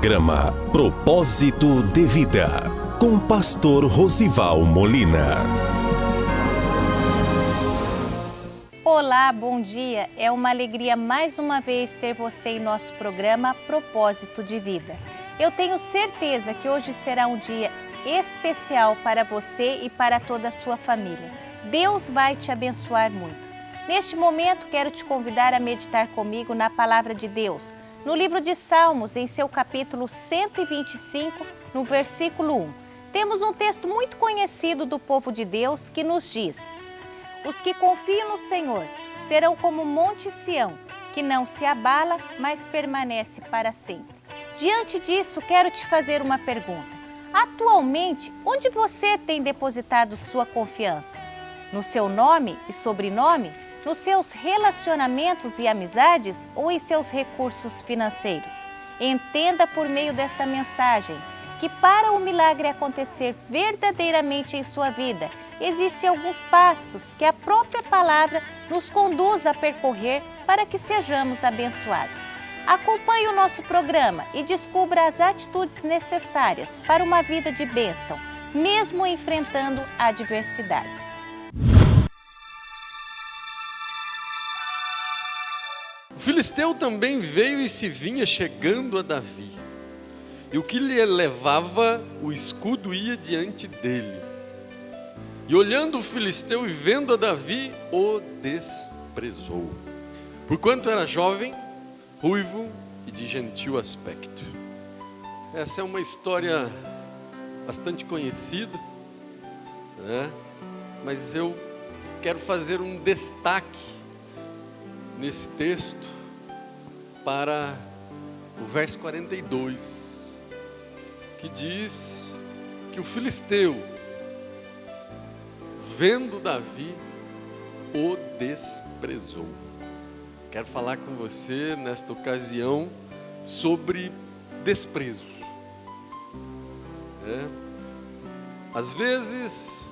Programa Propósito de Vida, com Pastor Rosival Molina. Olá, bom dia. É uma alegria mais uma vez ter você em nosso programa Propósito de Vida. Eu tenho certeza que hoje será um dia especial para você e para toda a sua família. Deus vai te abençoar muito. Neste momento, quero te convidar a meditar comigo na Palavra de Deus, no livro de Salmos, em seu capítulo 125, no versículo 1. Temos um texto muito conhecido do povo de Deus que nos diz: os que confiam no Senhor serão como o Monte Sião, que não se abala, mas permanece para sempre. Diante disso, quero te fazer uma pergunta. Atualmente, onde você tem depositado sua confiança? No seu nome e sobrenome? Nos seus relacionamentos e amizades ou em seus recursos financeiros? Entenda por meio desta mensagem que para o milagre acontecer verdadeiramente em sua vida, existem alguns passos que a própria palavra nos conduz a percorrer para que sejamos abençoados. Acompanhe o nosso programa e descubra as atitudes necessárias para uma vida de bênção, mesmo enfrentando adversidades. O filisteu também veio e se vinha chegando a Davi. E o que lhe levava, o escudo ia diante dele. E olhando o filisteu e vendo a Davi, o desprezou. Porquanto era jovem, ruivo e de gentil aspecto. Essa é uma história bastante conhecida, né? Mas eu quero fazer um destaque nesse texto para o verso 42, que diz que o filisteu, vendo Davi, o desprezou. Quero falar com você nesta ocasião sobre desprezo. Às vezes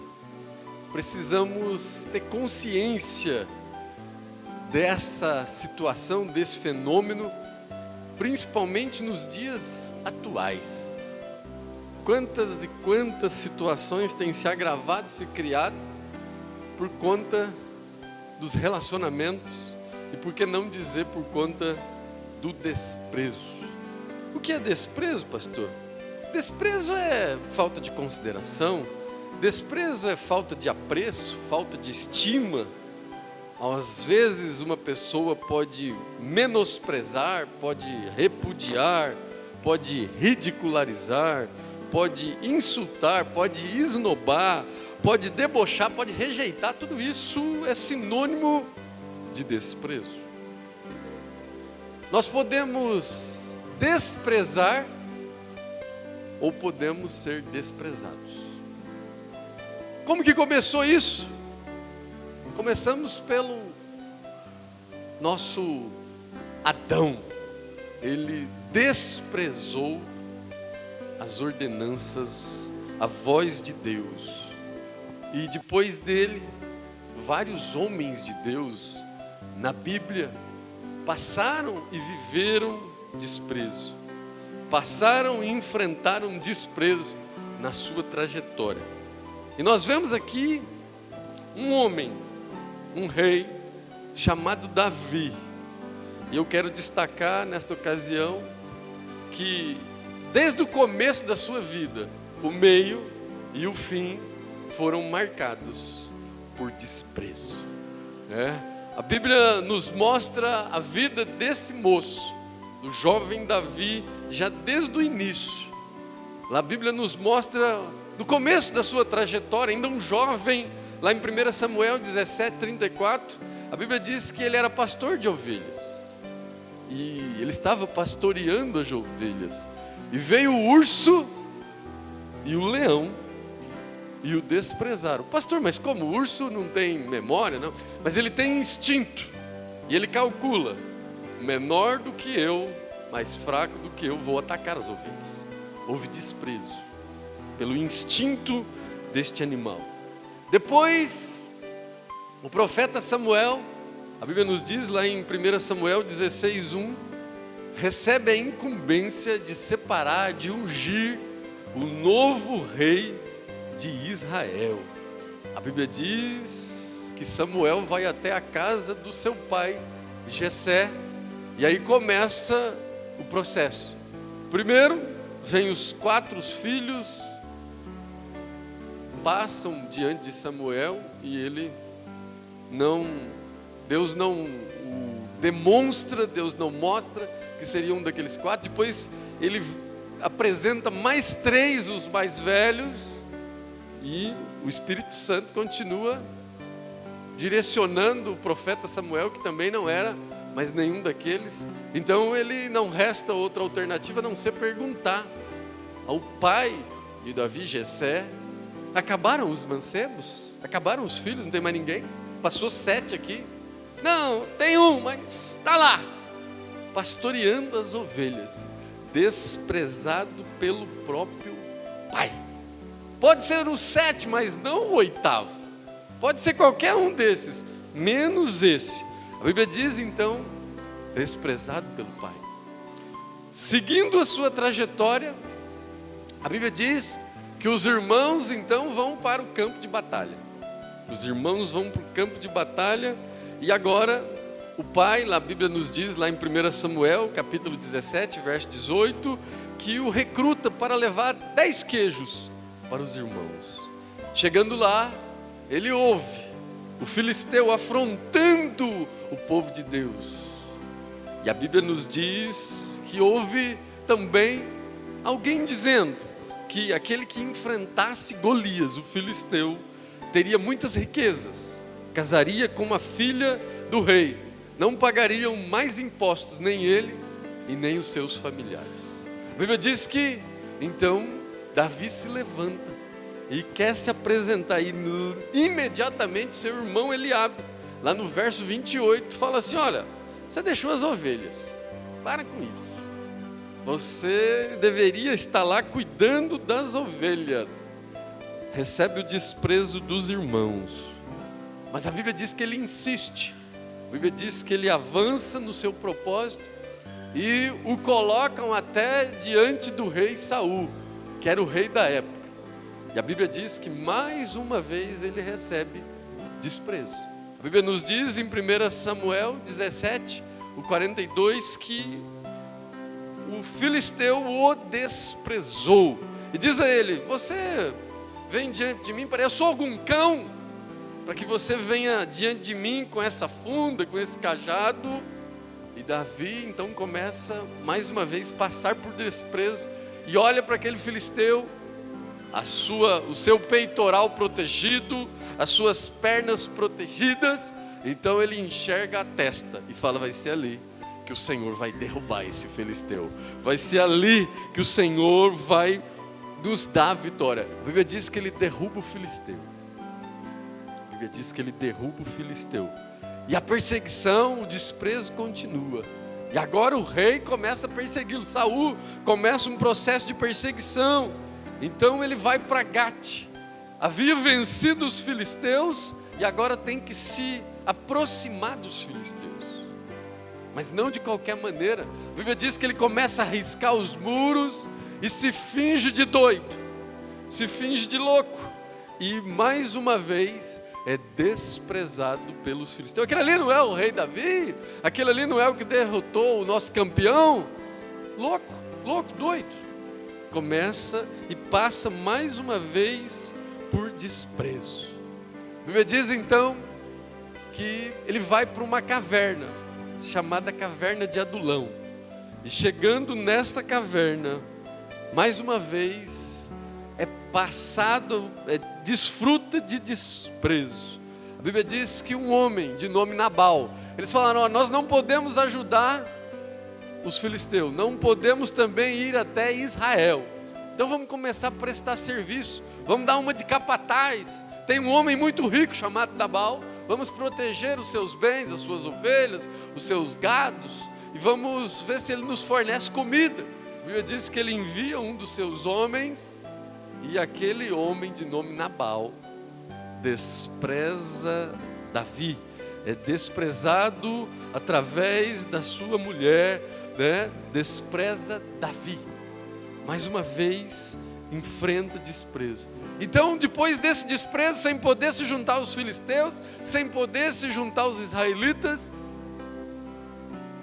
precisamos ter consciência dessa situação, desse fenômeno, principalmente nos dias atuais. Quantas e quantas situações têm se agravado, se criado por conta dos relacionamentos e, por que não dizer, por conta do desprezo. O que é desprezo, pastor? Desprezo é falta de consideração, desprezo é falta de apreço, falta de estima. Às vezes uma pessoa pode menosprezar, pode repudiar, pode ridicularizar, pode insultar, pode esnobar, pode debochar, pode rejeitar. Tudo isso é sinônimo de desprezo. Nós podemos desprezar ou podemos ser desprezados. Como que começou isso? Começamos pelo nosso Adão. Ele desprezou as ordenanças, a voz de Deus. E depois dele, vários homens de Deus na Bíblia passaram e viveram desprezo. Passaram e enfrentaram desprezo na sua trajetória. E nós vemos aqui um homem, um rei chamado Davi. E eu quero destacar nesta ocasião que desde o começo da sua vida, o meio e o fim foram marcados por desprezo. A Bíblia nos mostra a vida desse moço, do jovem Davi, já desde o início. A Bíblia nos mostra no começo da sua trajetória, ainda um jovem. Lá em 1 Samuel 17:34, a Bíblia diz que ele era pastor de ovelhas. E ele estava pastoreando as ovelhas. E veio o urso e o leão e o desprezaram. Pastor, mas como? O urso não tem memória, não? Mas ele tem instinto. E ele calcula: menor do que eu, mais fraco do que eu, vou atacar as ovelhas. Houve desprezo pelo instinto deste animal. Depois, o profeta Samuel, a Bíblia nos diz lá em 1 Samuel 16:1, recebe a incumbência de separar, de ungir o novo rei de Israel. A Bíblia diz que Samuel vai até a casa do seu pai, Jessé, e aí começa o processo. Primeiro, vem os 4 filhos, passam diante de Samuel e Deus não o demonstra, Deus não mostra que seria um daqueles 4. Depois ele apresenta mais 3, os mais velhos, e o Espírito Santo continua direcionando o profeta Samuel, que também não era mais nenhum daqueles. Então ele não resta outra alternativa a não ser perguntar ao pai de Davi, Jessé: acabaram os mancebos? Acabaram os filhos? Não tem mais ninguém? Passou 7 aqui. Não, tem um, mas está lá, pastoreando as ovelhas, desprezado pelo próprio pai. Pode ser o 7, mas não o 8º. Pode ser qualquer um desses, menos esse. A Bíblia diz então, desprezado pelo pai. Seguindo a sua trajetória, a Bíblia diz que os irmãos então vão para o campo de batalha. Os irmãos vão para o campo de batalha, e agora o pai, a Bíblia nos diz lá em 1 Samuel, capítulo 17, verso 18, que o recruta para levar 10 queijos para os irmãos. Chegando lá, ele ouve o filisteu afrontando o povo de Deus. E a Bíblia nos diz que houve também alguém dizendo que aquele que enfrentasse Golias, o filisteu, teria muitas riquezas, casaria com uma filha do rei, não pagariam mais impostos, nem ele e nem os seus familiares. A Bíblia diz que então Davi se levanta e quer se apresentar, e imediatamente seu irmão Eliabe, lá no verso 28, fala assim: olha, você deixou as ovelhas, para com isso, você deveria estar lá cuidando das ovelhas. Recebe o desprezo dos irmãos, mas a Bíblia diz que ele insiste. A Bíblia diz que ele avança no seu propósito e o colocam até diante do rei Saul, que era o rei da época. E a Bíblia diz que mais uma vez ele recebe desprezo. A Bíblia nos diz em 1 Samuel 17, o 42, que o filisteu o desprezou. E diz a ele: você vem diante de mim, eu sou algum cão, para que você venha diante de mim com essa funda, com esse cajado? E Davi então começa mais uma vez passar por desprezo, e olha para aquele filisteu, o seu peitoral protegido, as suas pernas protegidas. Então ele enxerga a testa e fala: vai ser ali que o Senhor vai derrubar esse filisteu, vai ser ali que o Senhor vai nos dar a vitória. A Bíblia diz que ele derruba o filisteu. A Bíblia diz que ele derruba o filisteu. E a perseguição, o desprezo continua. E agora o rei começa a persegui-lo. Saul começa um processo de perseguição. Então ele vai para Gate. Havia vencido os filisteus e agora tem que se aproximar dos filisteus. Mas não de qualquer maneira. A Bíblia diz que ele começa a riscar os muros e se finge de doido, se finge de louco, e mais uma vez é desprezado pelos filisteus. Aquele ali não é o rei Davi? Aquele ali não é o que derrotou o nosso campeão? Louco, doido. Começa e passa mais uma vez por desprezo. A Bíblia diz então que ele vai para uma caverna, chamada caverna de Adulão. E chegando nesta caverna, mais uma vez, desfruta de desprezo. A Bíblia diz que um homem de nome Nabal, eles falaram: nós não podemos ajudar os filisteus, não podemos também ir até Israel, então vamos começar a prestar serviço, vamos dar uma de capataz. Tem um homem muito rico chamado Nabal, vamos proteger os seus bens, as suas ovelhas, os seus gados, e vamos ver se ele nos fornece comida. A Bíblia diz que ele envia um dos seus homens, e aquele homem de nome Nabal despreza Davi, é desprezado através da sua mulher, né, despreza Davi. Mais uma vez, enfrenta desprezo. Então, depois desse desprezo, sem poder se juntar aos filisteus, sem poder se juntar aos israelitas,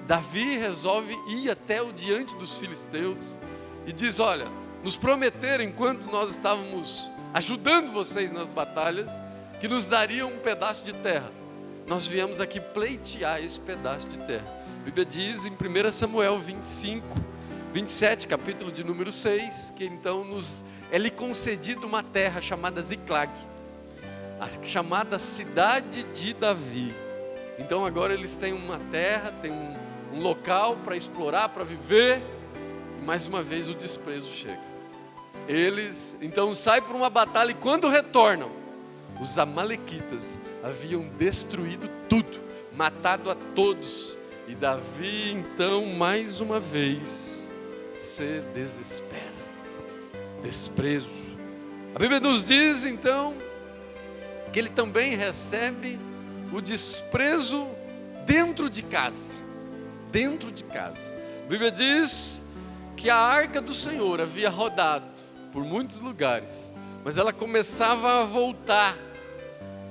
Davi resolve ir até o diante dos filisteus e diz: olha, nos prometeram, enquanto nós estávamos ajudando vocês nas batalhas, que nos dariam um pedaço de terra. Nós viemos aqui pleitear esse pedaço de terra. A Bíblia diz em 1 Samuel 27, capítulo de número 6, que então é-lhe concedido uma terra chamada Ziclag, a chamada cidade de Davi. Então agora eles têm uma terra, têm um local para explorar, para viver, e mais uma vez o desprezo chega. Eles então saem para uma batalha e quando retornam, os amalequitas haviam destruído tudo, matado a todos, e Davi então mais uma vez se desespera. Desprezo. A Bíblia nos diz então que ele também recebe o desprezo dentro de casa. Dentro de casa. A Bíblia diz que a arca do Senhor havia rodado por muitos lugares, mas ela começava a voltar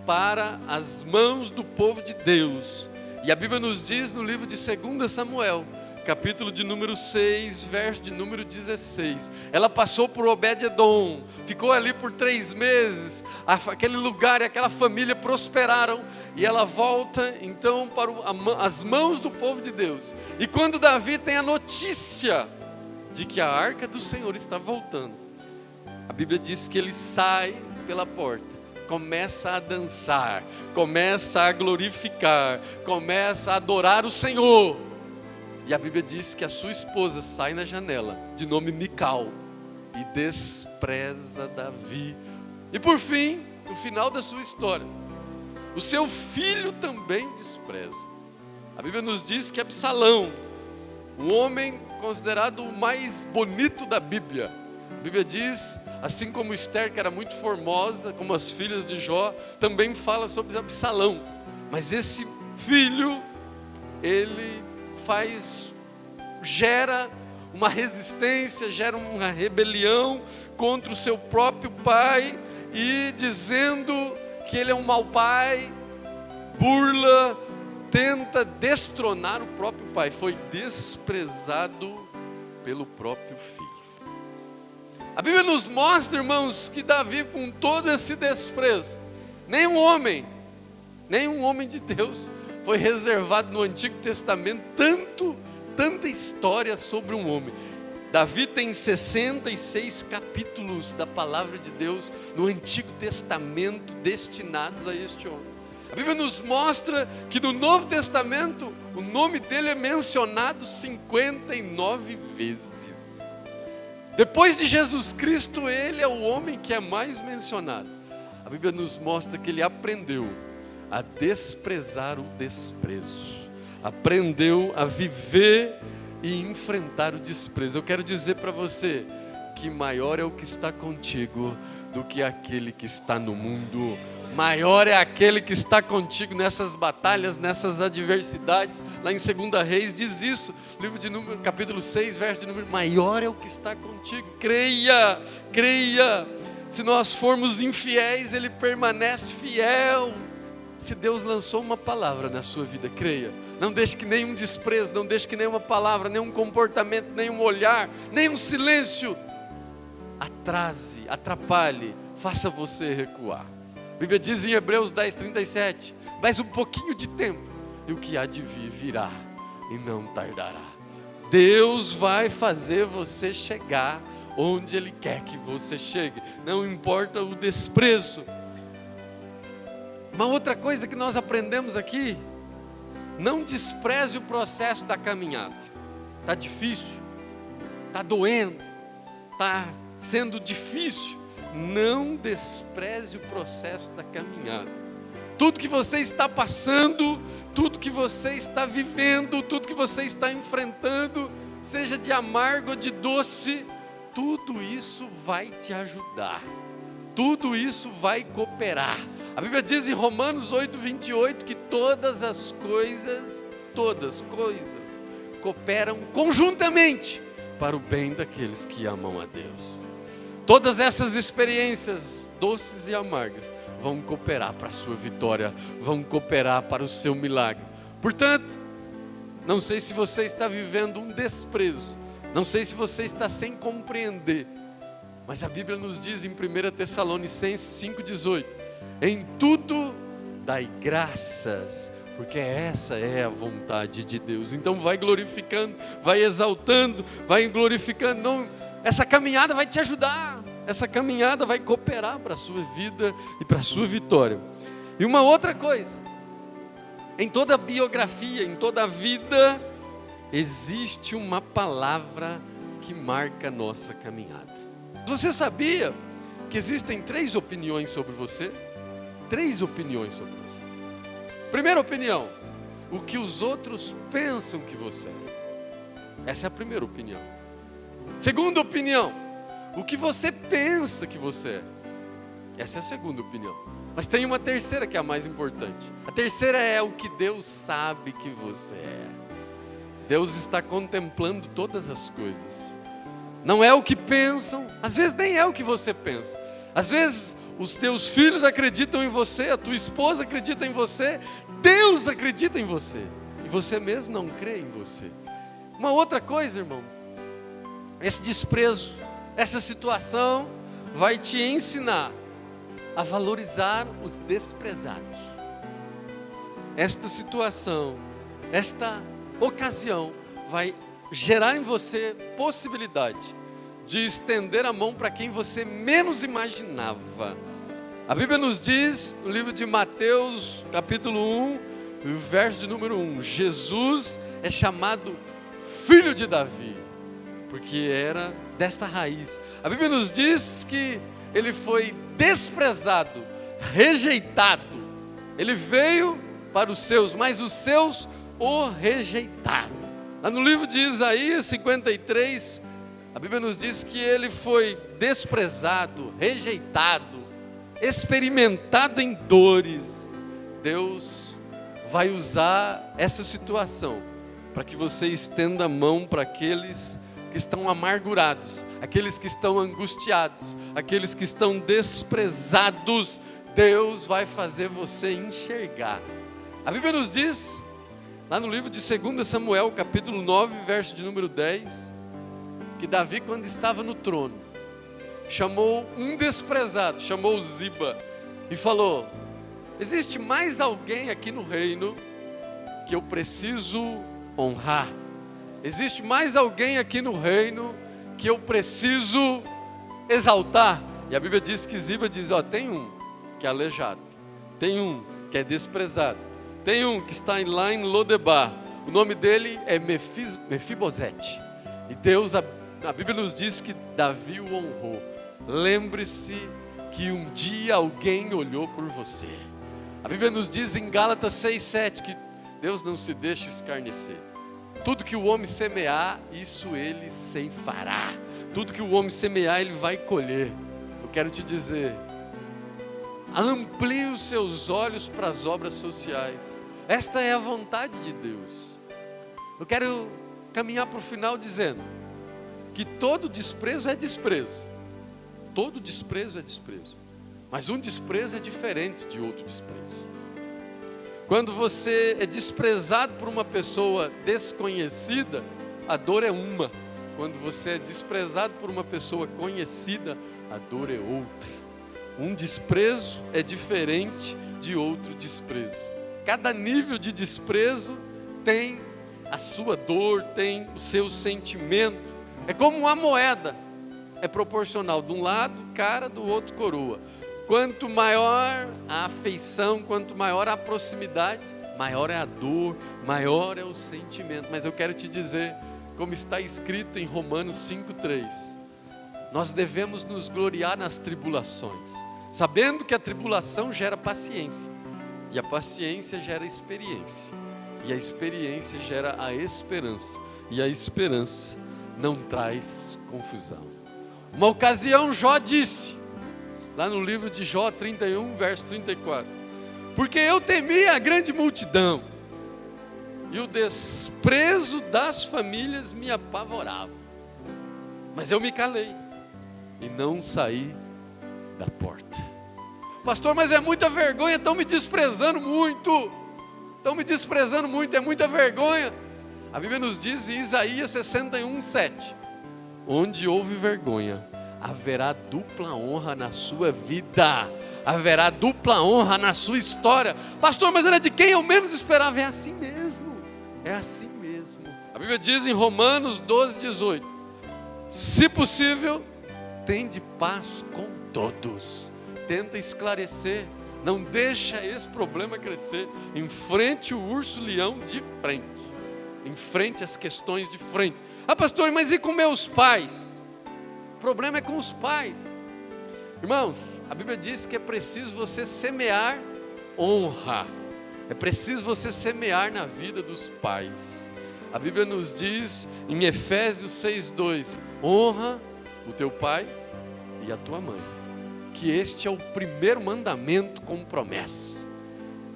para as mãos do povo de Deus. E a Bíblia nos diz no livro de 2 Samuel, capítulo de número 6, verso de número 16. Ela passou por Obed-edom, ficou ali por 3 meses. Aquele lugar e aquela família prosperaram. E ela volta então para as mãos do povo de Deus. E quando Davi tem a notícia de que a arca do Senhor está voltando, a Bíblia diz que ele sai pela porta, começa a dançar, começa a glorificar, começa a adorar o Senhor. E a Bíblia diz que a sua esposa sai na janela, de nome Mical, e despreza Davi. E por fim, no final da sua história, o seu filho também despreza. A Bíblia nos diz que Absalão, o homem considerado o mais bonito da Bíblia, a Bíblia diz, assim como Esther, que era muito formosa, como as filhas de Jó, também fala sobre Absalão. Mas esse filho, ele gera uma resistência, gera uma rebelião contra o seu próprio pai, e dizendo que ele é um mau pai, burla, tenta destronar o próprio pai. Foi desprezado pelo próprio filho. A Bíblia nos mostra, irmãos, que Davi, com todo esse desprezo, nenhum homem de Deus foi reservado no Antigo Testamento tanta história sobre um homem. Davi tem 66 capítulos da palavra de Deus no Antigo Testamento destinados a este homem. A Bíblia nos mostra que no Novo Testamento o nome dele é mencionado 59 vezes. Depois de Jesus Cristo, ele é o homem que é mais mencionado. A Bíblia nos mostra que ele aprendeu a desprezar o desprezo, aprendeu a viver e enfrentar o desprezo. Eu quero dizer para você que maior é o que está contigo do que aquele que está no mundo. Maior é aquele que está contigo nessas batalhas, nessas adversidades. Lá em 2 Reis diz isso, livro de número, capítulo 6, verso de número: maior é o que está contigo. Creia, creia. Se nós formos infiéis, ele permanece fiel. Se Deus lançou uma palavra na sua vida, creia. Não deixe que nenhum desprezo, não deixe que nenhuma palavra, nenhum comportamento, nenhum olhar, nenhum silêncio atrase, atrapalhe, faça você recuar. A Bíblia diz em Hebreus 10:37, mais um pouquinho de tempo e o que há de vir virá e não tardará. Deus vai fazer você chegar onde Ele quer que você chegue, não importa o desprezo. Uma outra coisa que nós aprendemos aqui: não despreze o processo da caminhada. Está difícil, está doendo, está sendo difícil. Não despreze o processo da caminhada. Tudo que você está passando, tudo que você está vivendo, tudo que você está enfrentando, seja de amargo ou de doce, tudo isso vai te ajudar. Tudo isso vai cooperar. A Bíblia diz em Romanos 8:28 que todas as coisas cooperam conjuntamente para o bem daqueles que amam a Deus. Todas essas experiências doces e amargas vão cooperar para a sua vitória, vão cooperar para o seu milagre. Portanto, não sei se você está vivendo um desprezo, não sei se você está sem compreender, mas a Bíblia nos diz em 1 Tessalonicenses 5,18: em tudo dai graças, porque essa é a vontade de Deus. Então vai glorificando, vai exaltando, vai glorificando. Não, essa caminhada vai te ajudar, essa caminhada vai cooperar para a sua vida e para a sua vitória. E uma outra coisa, em toda a biografia, em toda a vida, existe uma palavra que marca a nossa caminhada. Você sabia que existem 3 opiniões sobre você? 3 opiniões sobre você. Primeira opinião, o que os outros pensam que você é. Essa é a primeira opinião. Segunda opinião, o que você pensa que você é. Essa é a segunda opinião. Mas tem uma terceira que é a mais importante. A terceira é o que Deus sabe que você é. Deus está contemplando todas as coisas. Não é o que pensam, às vezes nem é o que você pensa. Às vezes os teus filhos acreditam em você, a tua esposa acredita em você, Deus acredita em você, e você mesmo não crê em você. Uma outra coisa, irmão, esse desprezo, essa situação vai te ensinar a valorizar os desprezados. Esta situação, esta ocasião vai gerar em você possibilidade de estender a mão para quem você menos imaginava. A Bíblia nos diz, no livro de Mateus, capítulo 1, verso de número 1, Jesus é chamado filho de Davi, porque era desta raiz. A Bíblia nos diz que ele foi desprezado, rejeitado. Ele veio para os seus, mas os seus o rejeitaram. Lá no livro de Isaías 53, a Bíblia nos diz que ele foi desprezado, rejeitado, experimentado em dores. Deus vai usar essa situação para que você estenda a mão para aqueles que estão amargurados, aqueles que estão angustiados, aqueles que estão desprezados. Deus vai fazer você enxergar. A Bíblia nos diz, lá no livro de 2 Samuel, capítulo 9, verso de número 10, que Davi, quando estava no trono, chamou um desprezado, chamou Ziba, e falou: existe mais alguém aqui no reino que eu preciso honrar? Existe mais alguém aqui no reino que eu preciso exaltar? E a Bíblia diz que Ziba diz: ó, tem um que é aleijado, tem um que é desprezado, tem um que está lá em Lodebar, o nome dele é Mefibosete. E Deus, a Bíblia nos diz que Davi o honrou. Lembre-se que um dia alguém olhou por você. A Bíblia nos diz em Gálatas 6,7 que Deus não se deixa escarnecer. Tudo que o homem semear, isso ele ceifará. Tudo que o homem semear, ele vai colher. Eu quero te dizer, amplie os seus olhos para as obras sociais. Esta é a vontade de Deus. Eu quero caminhar para o final dizendo que todo desprezo é desprezo. Todo desprezo é desprezo. Mas um desprezo é diferente de outro desprezo. Quando você é desprezado por uma pessoa desconhecida, a dor é uma. Quando você é desprezado por uma pessoa conhecida, a dor é outra. Um desprezo é diferente de outro desprezo. Cada nível de desprezo tem a sua dor, tem o seu sentimento. É como uma moeda, é proporcional. De um lado, cara, do outro, coroa. Quanto maior a afeição, quanto maior a proximidade, maior é a dor, maior é o sentimento. Mas eu quero te dizer, como está escrito em Romanos 5,3, nós devemos nos gloriar nas tribulações, sabendo que a tribulação gera paciência, e a paciência gera experiência, e a experiência gera a esperança, e a esperança não traz confusão. Uma ocasião Jó disse, lá no livro de Jó 31, verso 34, porque eu temia a grande multidão, e o desprezo das famílias me apavorava. Mas eu me calei e não saí da porta. Pastor, mas é muita vergonha, estão me desprezando muito. Estão me desprezando muito, é muita vergonha. A Bíblia nos diz em Isaías 61:7: onde houve vergonha, haverá dupla honra na sua vida. Haverá dupla honra na sua história. Pastor, mas era de quem eu menos esperava. É assim mesmo, é assim mesmo. A Bíblia diz em Romanos 12:18: se possível, tende paz com todos. Tenta esclarecer, não deixa esse problema crescer. Enfrente o urso-leão de frente. Enfrente as questões de frente. Ah, pastor, mas e com meus pais? O problema é com os pais. Irmãos, a Bíblia diz que é preciso você semear honra. É preciso você semear na vida dos pais. A Bíblia nos diz em Efésios 6:2: honra o teu pai e a tua mãe, que este é o primeiro mandamento com promessa.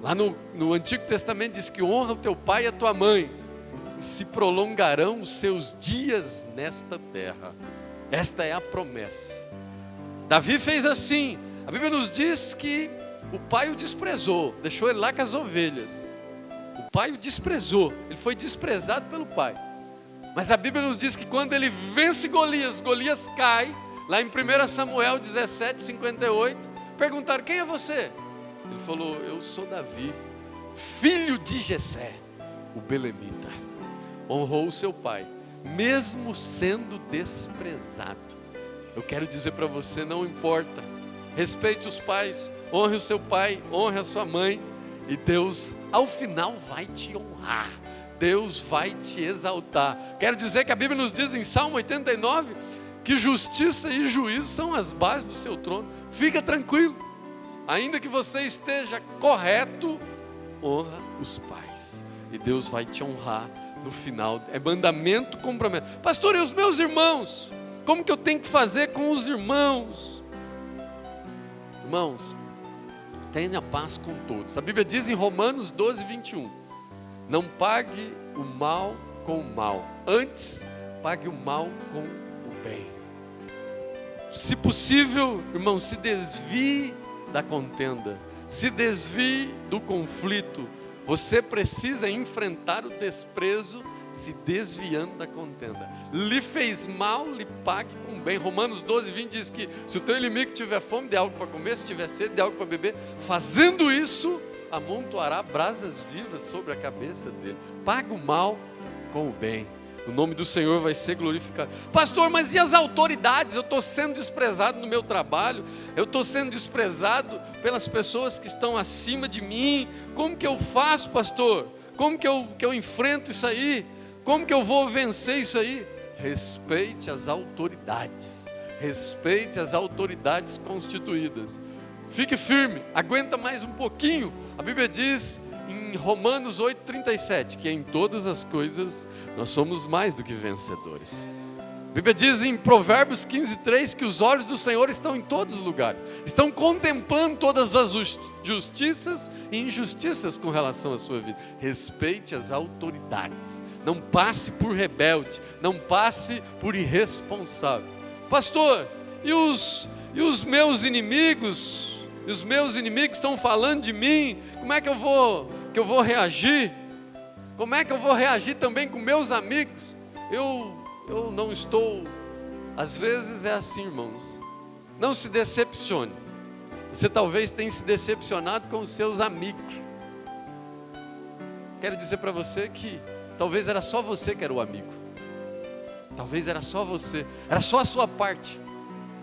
Lá no Antigo Testamento diz que honra o teu pai e a tua mãe, e se prolongarão os seus dias nesta terra. Esta é a promessa. Davi fez assim. A Bíblia nos diz que o pai o desprezou, deixou ele lá com as ovelhas. O pai o desprezou, ele foi desprezado pelo pai. Mas a Bíblia nos diz que quando ele vence Golias, Golias cai. Lá em 1 Samuel 17:58, perguntaram: quem é você? Ele falou: eu sou Davi, filho de Jessé, o belemita. Honrou o seu pai, mesmo sendo desprezado. Eu quero dizer para você, não importa, respeite os pais, honre o seu pai, honre a sua mãe, e Deus ao final vai te honrar, Deus vai te exaltar. Quero dizer que a Bíblia nos diz em Salmo 89, que justiça e juízo são as bases do seu trono. Fica tranquilo, ainda que você esteja correto, honra os pais, e Deus vai te honrar no final. É mandamento com promessa. Pastor, e os meus irmãos? Como que eu tenho que fazer com os irmãos? Irmãos, tenha paz com todos. A Bíblia diz em Romanos 12:21: não pague o mal com o mal, antes pague o mal com o bem. Se possível, irmão, se desvie da contenda, se desvie do conflito. Você precisa enfrentar o desprezo se desviando da contenda. Lhe fez mal, lhe pague com bem. Romanos 12:20 diz que se o teu inimigo tiver fome, dê algo para comer, se tiver sede, dê algo para beber. Fazendo isso, amontoará brasas vivas sobre a cabeça dele. Paga o mal com o bem. O nome do Senhor vai ser glorificado. Pastor, mas e as autoridades? Eu estou sendo desprezado no meu trabalho, eu estou sendo desprezado pelas pessoas que estão acima de mim. Como que eu faço, pastor? Como que eu enfrento isso aí? Como que eu vou vencer isso aí? Respeite as autoridades. Respeite as autoridades constituídas. Fique firme, aguenta mais um pouquinho. A Bíblia diz em Romanos 8:37, que em todas as coisas nós somos mais do que vencedores. A Bíblia diz em Provérbios 15:3 que os olhos do Senhor estão em todos os lugares, estão contemplando todas as justiças e injustiças com relação à sua vida. Respeite as autoridades, não passe por rebelde, não passe por irresponsável. Pastor, e os meus inimigos? E os meus inimigos estão falando de mim, como é que eu vou reagir? Como é que eu vou reagir também com meus amigos? Eu não estou, às vezes é assim, irmãos, não se decepcione. Você talvez tenha se decepcionado com os seus amigos. Quero dizer para você que talvez era só você que era o amigo. Talvez era só você, era só a sua parte.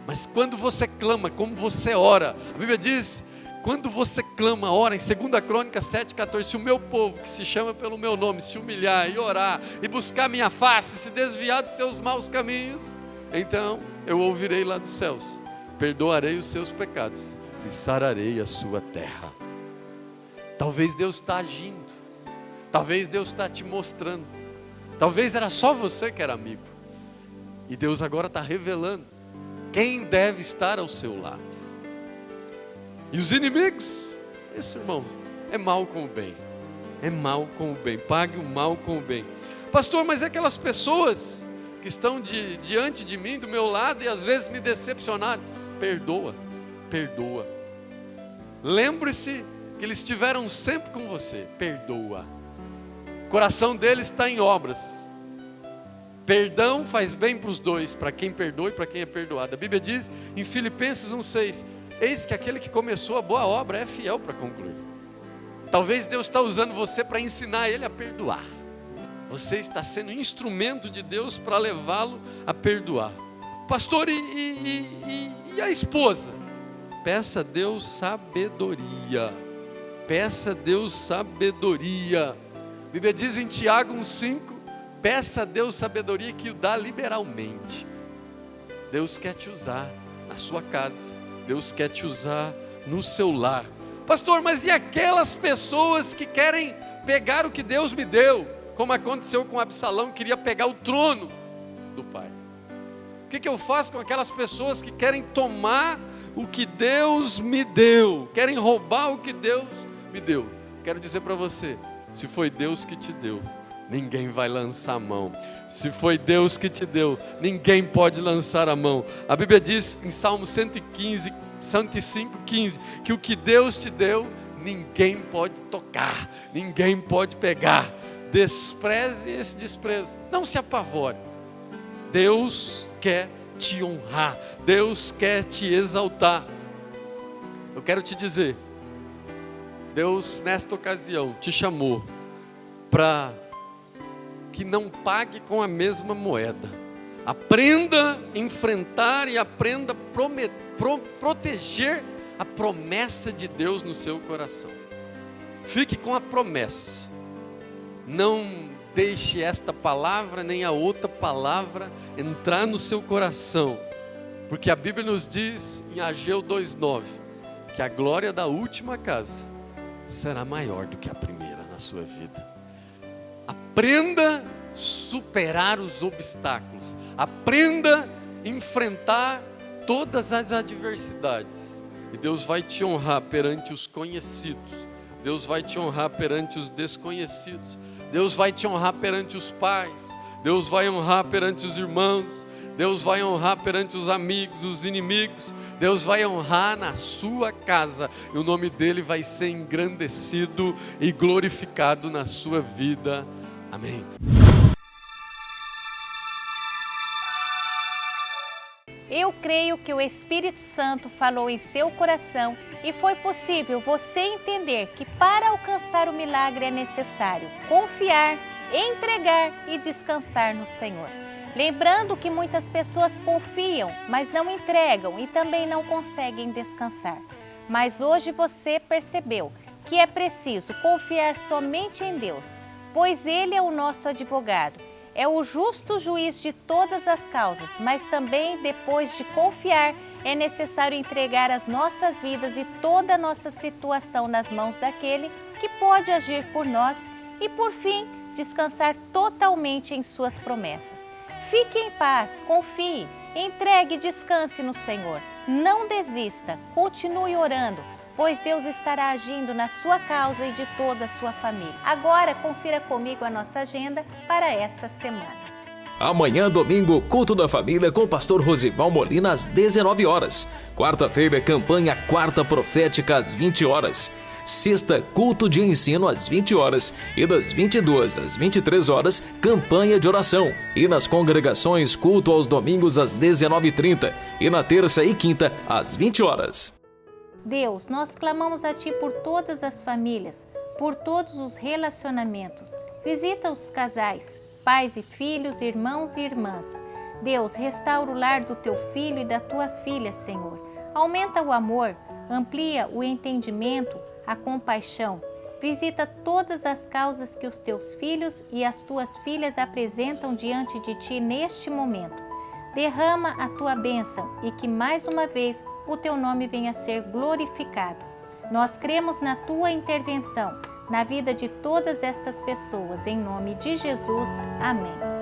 Mas quando você clama, como você ora, a Bíblia diz, quando você clama, ora, em 2 Crônicas 7:14, se o meu povo, que se chama pelo meu nome, se humilhar e orar, e buscar minha face, se desviar dos seus maus caminhos, então eu ouvirei lá dos céus, perdoarei os seus pecados, e sararei a sua terra. Talvez Deus está agindo, talvez Deus está te mostrando, talvez era só você que era amigo, e Deus agora está revelando quem deve estar ao seu lado. E os inimigos, isso, irmãos, é mal com o bem. é mal com o bem. Pague o mal com o bem. Pastor, mas é aquelas pessoas que estão diante de mim, do meu lado, e às vezes me decepcionaram. Perdoa, perdoa. Lembre-se que eles estiveram sempre com você. Perdoa. O coração deles está em obras. Perdão faz bem para os dois, para quem perdoa e para quem é perdoado. A Bíblia diz em Filipenses 1,6: eis que aquele que começou a boa obra é fiel para concluir. Talvez Deus está usando você para ensinar ele a perdoar. Você está sendo instrumento de Deus para levá-lo a perdoar. Pastor, e a esposa? Peça a Deus sabedoria. Peça a Deus sabedoria. A Bíblia diz em Tiago 1,5: peça a Deus sabedoria que o dá liberalmente. Deus quer te usar na sua casa. Deus quer te usar no seu lar. Pastor, mas e aquelas pessoas que querem pegar o que Deus me deu? Como aconteceu com Absalão, que queria pegar o trono do pai. O que eu faço com aquelas pessoas que querem tomar o que Deus me deu? Querem roubar o que Deus me deu? Quero dizer para você, se foi Deus que te deu, ninguém vai lançar a mão. Se foi Deus que te deu, ninguém pode lançar a mão. A Bíblia diz em Salmo 105:15, que o que Deus te deu, ninguém pode tocar, ninguém pode pegar. Despreze esse desprezo, não se apavore. Deus quer te honrar, Deus quer te exaltar. Eu quero te dizer, Deus nesta ocasião te chamou para que não pague com a mesma moeda. Aprenda a enfrentar e aprenda a proteger a promessa de Deus no seu coração. Fique com a promessa. Não deixe esta palavra nem a outra palavra entrar no seu coração, porque a Bíblia nos diz em Ageu 2:9 que a glória da última casa será maior do que a primeira na sua vida. Aprenda a superar os obstáculos, aprenda a enfrentar todas as adversidades, e Deus vai te honrar perante os conhecidos, Deus vai te honrar perante os desconhecidos, Deus vai te honrar perante os pais, Deus vai honrar perante os irmãos, Deus vai honrar perante os amigos, os inimigos, Deus vai honrar na sua casa, e o nome dele vai ser engrandecido e glorificado na sua vida. Amém. Eu creio que o Espírito Santo falou em seu coração e foi possível você entender que para alcançar o milagre é necessário confiar, entregar e descansar no Senhor. Lembrando que muitas pessoas confiam, mas não entregam e também não conseguem descansar. Mas hoje você percebeu que é preciso confiar somente em Deus, pois Ele é o nosso advogado. É o justo juiz de todas as causas, mas também, depois de confiar, é necessário entregar as nossas vidas e toda a nossa situação nas mãos daquele que pode agir por nós e, por fim, descansar totalmente em suas promessas. Fique em paz, confie, entregue e descanse no Senhor. Não desista, continue orando, pois Deus estará agindo na sua causa e de toda a sua família. Agora, confira comigo a nossa agenda para essa semana. Amanhã, domingo, culto da família com o pastor Rosival Molina às 19 horas. Quarta-feira, campanha Quarta Profética às 20 horas. Sexta, culto de ensino às 20 horas. E das 22 às 23 horas, campanha de oração. E nas congregações, culto aos domingos às 19h30. E na terça e quinta, às 20 horas. Deus, nós clamamos a Ti por todas as famílias, por todos os relacionamentos. Visita os casais, pais e filhos, irmãos e irmãs. Deus, restaura o lar do Teu filho e da Tua filha, Senhor. Aumenta o amor, amplia o entendimento, a compaixão. Visita todas as causas que os Teus filhos e as Tuas filhas apresentam diante de Ti neste momento. Derrama a Tua bênção e que mais uma vez o Teu nome venha a ser glorificado. Nós cremos na Tua intervenção, na vida de todas estas pessoas. Em nome de Jesus. Amém.